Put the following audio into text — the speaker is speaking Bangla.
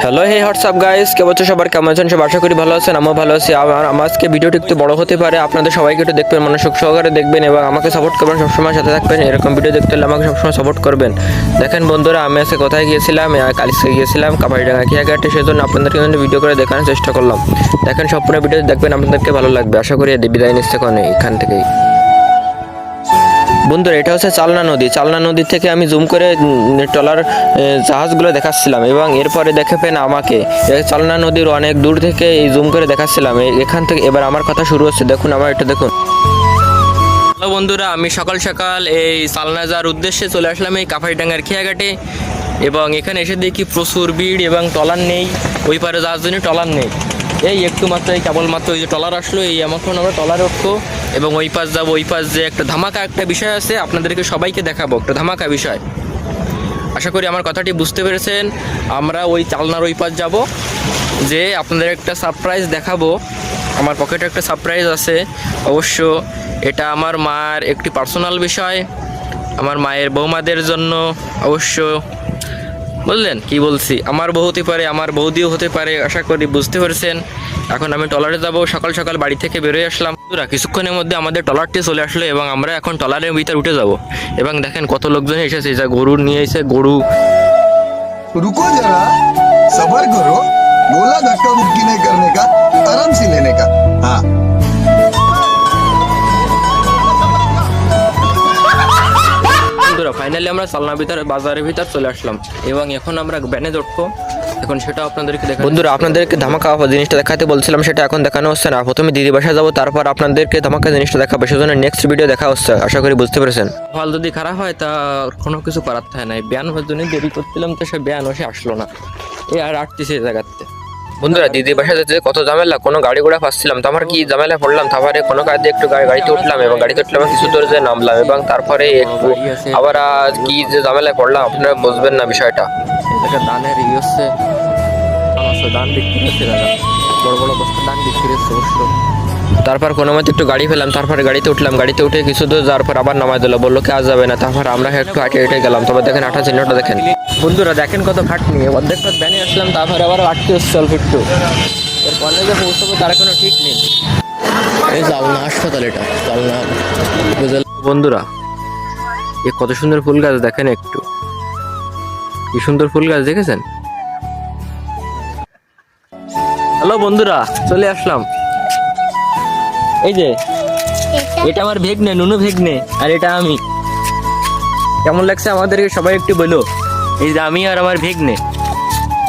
হ্যালো হে হোয়াটসঅ্যাপ গাইস, কে বলছো সবার কেমন আছেন? সব আশা করি ভালো আছেন, আমিও ভালো আছি। আমার আজকে ভিডিওটি একটু বড় হতে পারে, আপনাদের সবাইকে একটু দেখবেন, মনোযোগ সহকারে দেখবেন এবং আমাকে সাপোর্ট করবেন, সবসময় সাথে থাকবেন। এরকম ভিডিও দেখতে হলে আমাকে সবসময় সাপোর্ট করবেন। দেখেন বন্ধুরা, আমি আজকে কোথায় গিয়েছিলাম? কালিসকে গিয়েছিলাম, কাপাড়িডাঙ্গা খেয়াঘাটে। সেজন্য আপনাদেরকে ভিডিও করে দেখানোর চেষ্টা করলাম। দেখেন সম্পূর্ণ ভিডিও দেখবেন, আপনাদেরকে ভালো লাগবে। আশা করি বিদায় নিচ্ছে এখান থেকেই। বন্ধুরা, এটা হচ্ছে চালনা নদী। চালনা নদী থেকে আমি জুম করে ট্রলার জাহাজগুলো দেখাচ্ছিলাম এবং এরপরে দেখবেন আমাকে চালনা নদীর অনেক দূর থেকে এই জুম করে দেখাচ্ছিলাম। এখান থেকে এবার আমার কথা শুরু হচ্ছে, দেখুন আমার এটা দেখুন। হ্যালো বন্ধুরা, আমি সকাল সকাল এই চালনা যাওয়ার উদ্দেশ্যে চলে আসলাম এই কাপাড়িডাঙ্গার খেয়াঘাটে এবং এখানে এসে দেখি প্রচুর ভিড় এবং ট্রলার নেই। ওই পারে যাওয়ার জন্য ট্রলার নেই। এই একটু মাত্র এই কেবলমাত্র ওই যে ট্রলার আসলো, এই এখন আমরা ট্রলারে উঠবো এবং ওই পাশ যাবো। ওই পাশ যে একটা ধামাকা একটা বিষয় আছে, আপনাদেরকে সবাইকে দেখাবো একটা ধামাকা বিষয়। আশা করি আমার কথাটি বুঝতে পেরেছেন। আমরা ওই চালনার ওই পাশ যাবো, যে আপনাদের একটা সারপ্রাইজ দেখাবো। আমার পকেটে একটা সারপ্রাইজ আছে। অবশ্য এটা আমার মার একটি পার্সোনাল বিষয়, আমার মায়ের বৌমাদের জন্য। অবশ্য বুঝলেন কি বলছি? আমার বউ হতে পারে, আমার বৌদিও হতে পারে। আশা করি বুঝতে পেরেছেন। এখন আমি ট্রলারে যাব। সকাল সকাল বাড়ি থেকে বেরোয় আসলাম। কিছুক্ষণের মধ্যে আমাদের ট্রলারটি চলে আসলো এবং আমরা এখন ট্রলারের ভিতরে উঠে যাব। এবং দেখেন কত লোকজন এসেছে, যা গরু নিয়ে এসে গরু। रुको जरा सबर करो बोला धक्का मुक्की नहीं करने का आराम से लेने का हाँ বন্ধুরা, ফাইনালি আমরা চালনা বাজারের ভিতর চলে আসলাম এবং এখন আমরা ভ্যানে উঠবো। এখন সেটা আপনাদেরকে দেখা। বন্ধুরা, আপনাদেরকে ধামাকা জিনিসটা দেখাতে বলছিলাম, সেটা এখন দেখানো হচ্ছে না। প্রথমে দিদি বাসায় যাবো, তারপর আপনাদেরকে ধামাকা জিনিসটা দেখাবো। সেজন্য নেক্সট ভিডিও দেখা হচ্ছে। আশা করি বুঝতে পেরেছেন। ফল যদি খারাপ হয় তা কোনো কিছু করার থাকে না। ব্যান হওয়ার জন্য দেরি করছিলাম, তো সে ব্যান হসে আসলো না। এই আর আটতেছে এই জায়গাতে। বন্ধুরা, দিদি বাসা যেতে কত ঝামেলা, কোনো গাড়ি ঘোড়া পাচ্ছিলাম। তো আমার কি ঝামেলা পড়লাম, তারপরে কোনো কাজে একটু গাড়িতে উঠলাম এবং গাড়িতে উঠলাম কিছু দূর যে নামলাম এবং তারপরে একটু আবার কি যে ঝামেলায় পড়লাম, আপনারা বুঝবেন না বিষয়টা। দানের হচ্ছে দান বিক্রি হচ্ছে, দাদা বড় বড় বস্তা দান বিক্রি হচ্ছে অবশ্য। তারপর কোনো মতো একটু গাড়ি পেলাম, তারপরে গাড়িতে উঠলাম। গাড়িতে উঠে কিছু দূর যাওয়ার পর আবার নামাই দিল, বললো কাজ যাবে না। তারপর আমরা একটু হাঁটে হেঁটে গেলাম। তবে দেখেন আঠা চিহ্নটা দেখেন। বন্ধুরা দেখেন কত খাটনি, অর্ধেক রাত ব্যানে আসলাম, তারপরে আবার আটকে হচ্ছে অল্প একটু। এর কলেজে পৌঁছাবো তার কোনো ঠিক নেই। এই চালনা হাসপাতাল, এটা চালনা। বন্ধুরা, এ কত সুন্দর ফুল গাছ দেখেন একটু, কি সুন্দর ফুল গাছ দেখেছেন? হ্যালো বন্ধুরা, চলে আসলাম। এই যে এটা আমার ভেগনে, নুনু ভেগনে, আর এটা আমি। কেমন লাগছে আমাদেরকে সবাই একটু বলো। এই যে আমি আর আমার ভেগনে।